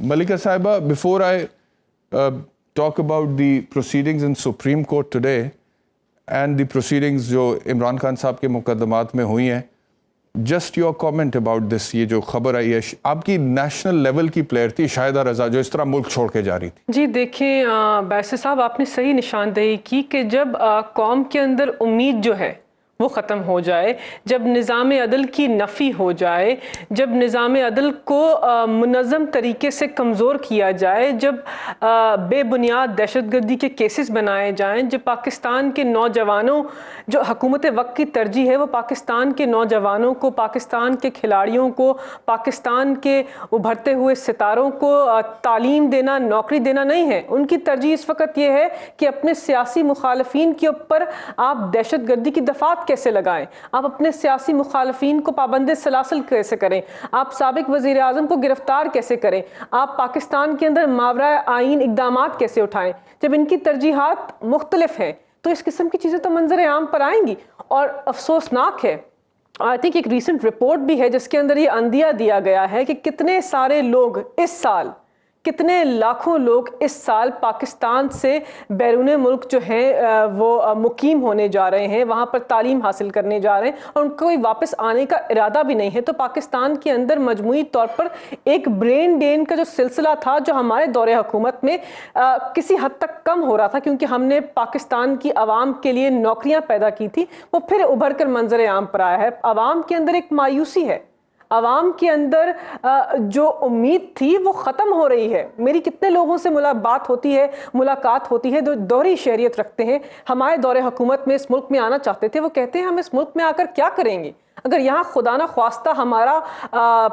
Malika Saiba, before I talk about the proceedings in Supreme Court today and the proceedings جو عمران خان صاحب کے مقدمات میں ہوئی ہیں, just your comment about this, یہ جو خبر آئی ہے, آپ کی نیشنل لیول کی پلیئر تھی شاہدہ رضا جو اس طرح ملک چھوڑ کے جا رہی تھی. جی دیکھیں بیسر صاحب, آپ نے صحیح نشاندہی کی کہ جب قوم کے اندر امید جو ہے وہ ختم ہو جائے, جب نظام عدل کی نفی ہو جائے, جب نظام عدل کو منظم طریقے سے کمزور کیا جائے, جب بے بنیاد دہشت گردی کے کیسز بنائے جائیں, جب پاکستان کے نوجوانوں, جو حکومت وقت کی ترجیح ہے وہ پاکستان کے نوجوانوں کو, پاکستان کے کھلاڑیوں کو, پاکستان کے ابھرتے ہوئے ستاروں کو تعلیم دینا, نوکری دینا نہیں ہے. ان کی ترجیح اس وقت یہ ہے کہ اپنے سیاسی مخالفین کے اوپر آپ دہشت گردی کی دفعات کیسے لگائیں, آپ اپنے سیاسی مخالفین کو پابند سلاسل کیسے کریں, آپ سابق وزیر اعظم کو گرفتار کیسے کریں, آپ پاکستان کے اندر ماورائے آئین اقدامات کیسے اٹھائیں. جب ان کی ترجیحات مختلف ہیں تو اس قسم کی چیزیں تو منظر عام پر آئیں گی. اور افسوسناک ہے, آئی تھنک ایک ریسنٹ رپورٹ بھی ہے جس کے اندر یہ اندیہ دیا گیا ہے کہ کتنے سارے لوگ اس سال, کتنے لاکھوں لوگ اس سال پاکستان سے بیرون ملک جو ہیں وہ مقیم ہونے جا رہے ہیں, وہاں پر تعلیم حاصل کرنے جا رہے ہیں اور ان کو کوئی واپس آنے کا ارادہ بھی نہیں ہے. تو پاکستان کے اندر مجموعی طور پر ایک برین ڈرین کا جو سلسلہ تھا جو ہمارے دور حکومت میں کسی حد تک کم ہو رہا تھا کیونکہ ہم نے پاکستان کی عوام کے لیے نوکریاں پیدا کی تھی, وہ پھر ابھر کر منظر عام پر آیا ہے. عوام کے اندر ایک مایوسی ہے, عوام کے اندر جو امید تھی وہ ختم ہو رہی ہے. میری کتنے لوگوں سے ملاقات ہوتی ہے جو دوہری شہریت رکھتے ہیں, ہمارے دور حکومت میں اس ملک میں آنا چاہتے تھے, وہ کہتے ہیں ہم اس ملک میں آ کر کیا کریں گے اگر یہاں خدا نہ خواستہ ہمارا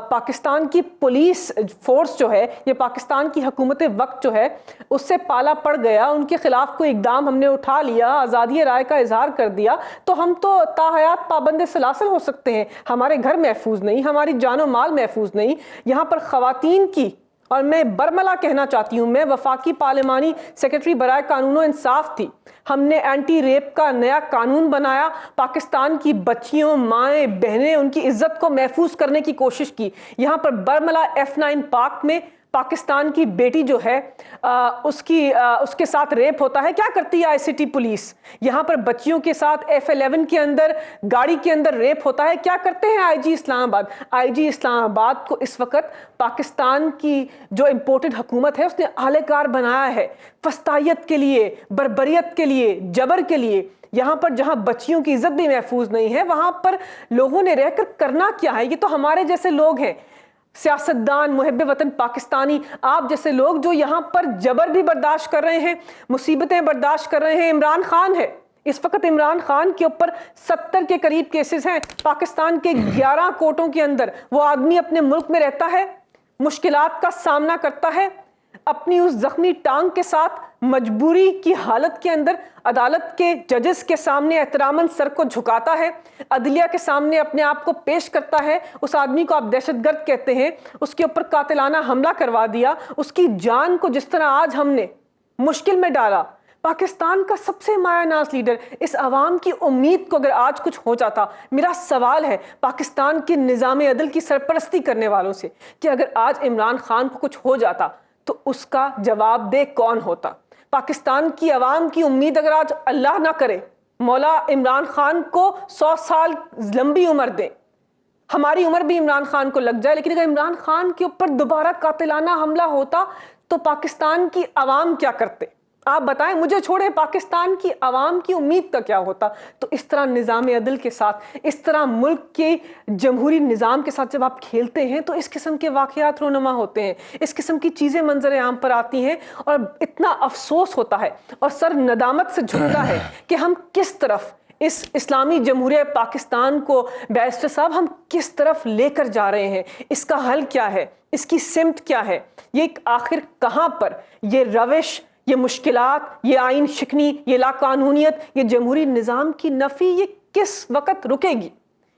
پاکستان کی پولیس فورس جو ہے, یہ پاکستان کی حکومت وقت جو ہے اس سے پالا پڑ گیا, ان کے خلاف کوئی اقدام ہم نے اٹھا لیا, آزادی رائے کا اظہار کر دیا, تو ہم تو تاحیات پابند سلاسل ہو سکتے ہیں. ہمارے گھر محفوظ نہیں, ہماری جان و مال محفوظ نہیں. یہاں پر خواتین کی, اور میں برملا کہنا چاہتی ہوں, میں وفاقی پارلیمانی سیکرٹری برائے قانون و انصاف تھی, ہم نے اینٹی ریپ کا نیا قانون بنایا, پاکستان کی بچیوں, مائیں, بہنیں, ان کی عزت کو محفوظ کرنے کی کوشش کی. یہاں پر برملا F9 پارک میں پاکستان کی بیٹی جو ہے اس کے ساتھ ریپ ہوتا ہے, کیا کرتی ہے آئی سی ٹی پولیس. یہاں پر بچیوں کے ساتھ F11 کے اندر گاڑی کے اندر ریپ ہوتا ہے, کیا کرتے ہیں آئی جی اسلام آباد. آئی جی اسلام آباد کو اس وقت پاکستان کی جو امپورٹڈ حکومت ہے اس نے اہلِ کار بنایا ہے فسطائیت کے لیے, بربریت کے لیے, جبر کے لیے. یہاں پر جہاں بچیوں کی عزت بھی محفوظ نہیں ہے وہاں پر لوگوں نے رہ کر کرنا کیا ہے. یہ تو ہمارے جیسے لوگ ہیں, سیاستدان, محب وطن پاکستانی, آپ جیسے لوگ جو یہاں پر جبر بھی برداشت کر رہے ہیں, مصیبتیں برداشت کر رہے ہیں. عمران خان ہے, اس وقت عمران خان کے اوپر 70 کے قریب کیسز ہیں. پاکستان کے 11 کورٹوں کے اندر وہ آدمی اپنے ملک میں رہتا ہے, مشکلات کا سامنا کرتا ہے, اپنی اس زخمی ٹانگ کے ساتھ مجبوری کی حالت کے اندر عدالت کے ججز کے سامنے احتراماً سر کو جھکاتا ہے, عدلیہ کے سامنے اپنے آپ کو پیش کرتا ہے. اس آدمی کو آپ دہشت گرد کہتے ہیں, اس کے اوپر قاتلانہ حملہ کروا دیا, اس کی جان کو جس طرح آج ہم نے مشکل میں ڈالا. پاکستان کا سب سے مایہ ناز لیڈر, اس عوام کی امید کو اگر آج کچھ ہو جاتا, میرا سوال ہے پاکستان کے نظام عدل کی سرپرستی کرنے والوں سے کہ اگر آج عمران خان کو کچھ ہو جاتا تو اس کا جواب دہ کون ہوتا. پاکستان کی عوام کی امید اگر آج اللہ نہ کرے مولا عمران خان کو 100 سال لمبی عمر دے, ہماری عمر بھی عمران خان کو لگ جائے, لیکن اگر عمران خان کے اوپر دوبارہ قاتلانہ حملہ ہوتا تو پاکستان کی عوام کیا کرتے؟ آپ بتائیں, مجھے چھوڑیں, پاکستان کی عوام کی امید کا کیا ہوتا؟ تو اس طرح نظام عدل کے ساتھ, اس طرح ملک کے جمہوری نظام کے ساتھ جب آپ کھیلتے ہیں تو اس قسم کے واقعات رونما ہوتے ہیں, اس قسم کی چیزیں منظر عام پر آتی ہیں اور اتنا افسوس ہوتا ہے اور سر ندامت سے جھکتا ہے کہ ہم کس طرف اس اسلامی جمہوریہ پاکستان کو, بیرسٹر صاحب, ہم کس طرف لے کر جا رہے ہیں. اس کا حل کیا ہے, اس کی سمت کیا ہے, یہ آخر کہاں پر یہ روش, یہ مشکلات, یہ آئین شکنی, یہ لا قانونیت, یہ جمہوری نظام کی نفی, یہ کس وقت رکے گی؟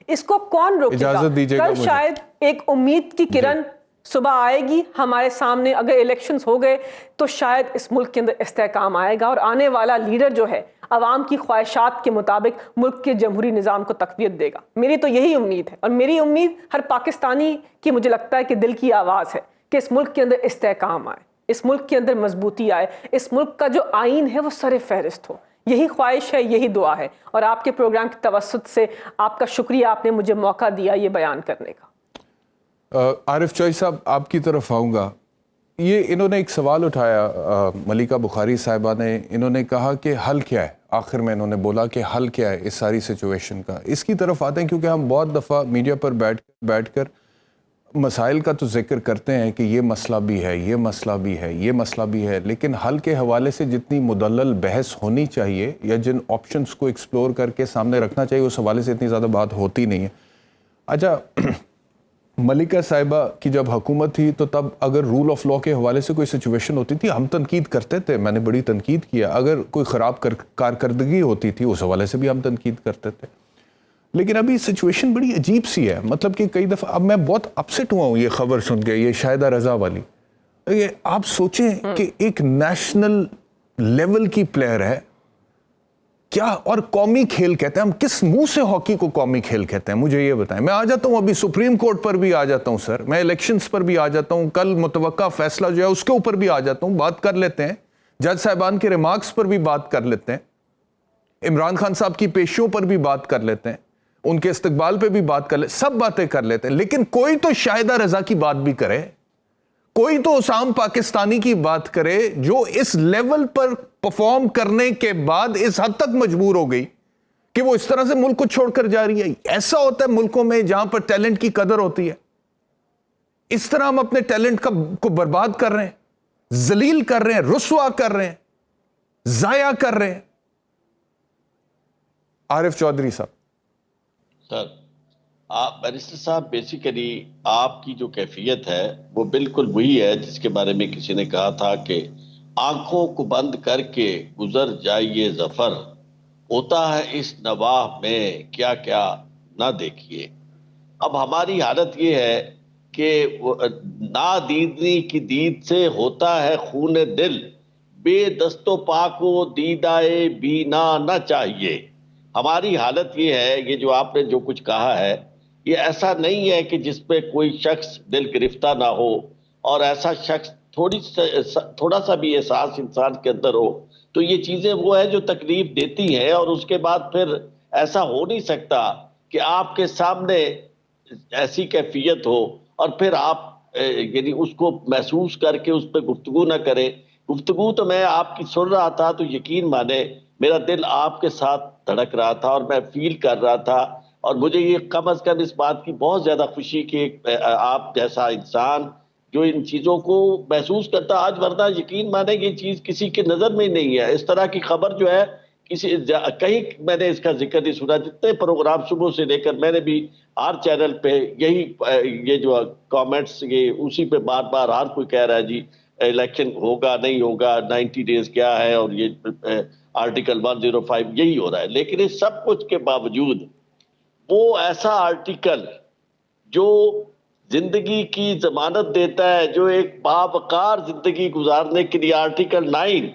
اس کو کون روکے گا؟ کل شاید ایک امید کی کرن صبح آئے گی ہمارے سامنے. اگر الیکشنز ہو گئے تو شاید اس ملک کے اندر استحکام آئے گا اور آنے والا لیڈر جو ہے عوام کی خواہشات کے مطابق ملک کے جمہوری نظام کو تقویت دے گا. میری تو یہی امید ہے, اور میری امید ہر پاکستانی کی مجھے لگتا ہے کہ دل کی آواز ہے کہ اس ملک کے اندر استحکام آئے, اس ملک کے اندر مضبوطی آئے, اس ملک کا جو آئین ہے وہ سر فہرست ہو. یہی خواہش ہے, یہی دعا ہے, اور آپ کے پروگرام کی توسط سے آپ کا شکریہ, آپ نے مجھے موقع دیا یہ بیان کرنے کا. عارف چوئی صاحب, آپ کی طرف آؤں گا. یہ انہوں نے ایک سوال اٹھایا ملکہ بخاری صاحبہ نے, انہوں نے کہا کہ حل کیا ہے, آخر میں انہوں نے بولا کہ حل کیا ہے اس ساری سچویشن کا. اس کی طرف آتے ہیں کیونکہ ہم بہت دفعہ میڈیا پر بیٹھ کر مسائل کا تو ذکر کرتے ہیں کہ یہ مسئلہ بھی ہے, یہ مسئلہ بھی ہے, یہ مسئلہ بھی ہے, لیکن حل کے حوالے سے جتنی مدلل بحث ہونی چاہیے یا جن آپشنز کو ایکسپلور کر کے سامنے رکھنا چاہیے اس حوالے سے اتنی زیادہ بات ہوتی نہیں ہے. اچھا, ملکہ صاحبہ کی جب حکومت تھی تو تب اگر رول آف لاء کے حوالے سے کوئی سچویشن ہوتی تھی ہم تنقید کرتے تھے, میں نے بڑی تنقید کیا. اگر کوئی خراب کارکردگی ہوتی تھی اس حوالے سے بھی ہم تنقید کرتے تھے. لیکن ابھی سچویشن بڑی عجیب سی ہے, مطلب کہ کئی دفعہ اب میں بہت اپسٹ ہوا ہوں یہ خبر سن کے, یہ شاہدہ رضا والی. یہ آپ سوچیں کہ ایک نیشنل لیول کی پلیئر ہے کیا, اور قومی کھیل کہتے ہیں. ہم کس منہ سے ہاکی کو قومی کھیل کہتے ہیں مجھے یہ بتائیں. میں آ جاتا ہوں ابھی سپریم کورٹ پر بھی آ جاتا ہوں سر, میں الیکشنز پر بھی آ جاتا ہوں, کل متوقع فیصلہ جو ہے اس کے اوپر بھی آ جاتا ہوں, بات کر لیتے ہیں. جج صاحبان کے ریمارکس پر بھی بات کر لیتے ہیں, عمران خان صاحب کی پیشیوں پر بھی بات کر لیتے ہیں, ان کے استقبال پہ بھی بات کر لیتے, سب باتیں کر لیتے ہیں. لیکن کوئی تو شاہدہ رضا کی بات بھی کرے, کوئی تو اسام پاکستانی کی بات کرے جو اس لیول پر پرفارم کرنے کے بعد اس حد تک مجبور ہو گئی کہ وہ اس طرح سے ملک کو چھوڑ کر جا رہی ہے. ایسا ہوتا ہے ملکوں میں جہاں پر ٹیلنٹ کی قدر ہوتی ہے, اس طرح ہم اپنے ٹیلنٹ کو برباد کر رہے ہیں, ذلیل کر رہے ہیں, رسوا کر رہے ہیں, ضائع کر رہے ہیں. عارف چودھری صاحب. سر, آپ بیرسٹر صاحب بیسیکلی آپ کی جو کیفیت ہے وہ بالکل وہی ہے جس کے بارے میں کسی نے کہا تھا کہ آنکھوں کو بند کر کے گزر جائیے ظفر, ہوتا ہے اس نواح میں کیا کیا نہ دیکھیے. اب ہماری حالت یہ ہے کہ نادیدنی کی دید سے ہوتا ہے خون دل, بے دست و پا کو دیدائے بینا نہ چاہیے. ہماری حالت یہ ہے, یہ جو آپ نے جو کچھ کہا ہے یہ ایسا نہیں ہے کہ جس پہ کوئی شخص دل گرفتہ نہ ہو, اور ایسا شخص تھوڑا سا بھی احساس انسان کے اندر ہو تو یہ چیزیں وہ ہے جو تکلیف دیتی ہیں. اور اس کے بعد پھر ایسا ہو نہیں سکتا کہ آپ کے سامنے ایسی کیفیت ہو اور پھر آپ یعنی اس کو محسوس کر کے اس پہ گفتگو نہ کریں. گفتگو تو میں آپ کی سن رہا تھا تو یقین مانے میرا دل آپ کے ساتھ دھڑک رہا تھا اور میں فیل کر رہا تھا, اور مجھے یہ کم از کم اس بات کی بہت زیادہ خوشی کہ آپ جیسا انسان جو ان چیزوں کو محسوس کرتا آج, ورنہ یقین مانے یہ چیز کسی کی نظر میں نہیں ہے. اس طرح کی خبر جو ہے کہیں میں نے اس کا ذکر نہیں سنا. جتنے پروگرام صبح سے لے کر میں نے بھی ہر چینل پہ یہی یہ جو کامنٹس یہ اسی پہ بار بار ہر کوئی کہہ رہا ہے جی الیکشن ہوگا نہیں ہوگا, 90 ڈیز کیا ہے, اور یہ آرٹیکل 105 یہی ہو رہا ہے. لیکن اس سب کچھ کے باوجود وہ ایسا آرٹیکل جو زندگی کی ضمانت دیتا ہے, جو ایک باوقار زندگی گزارنے کے لیے, آرٹیکل 9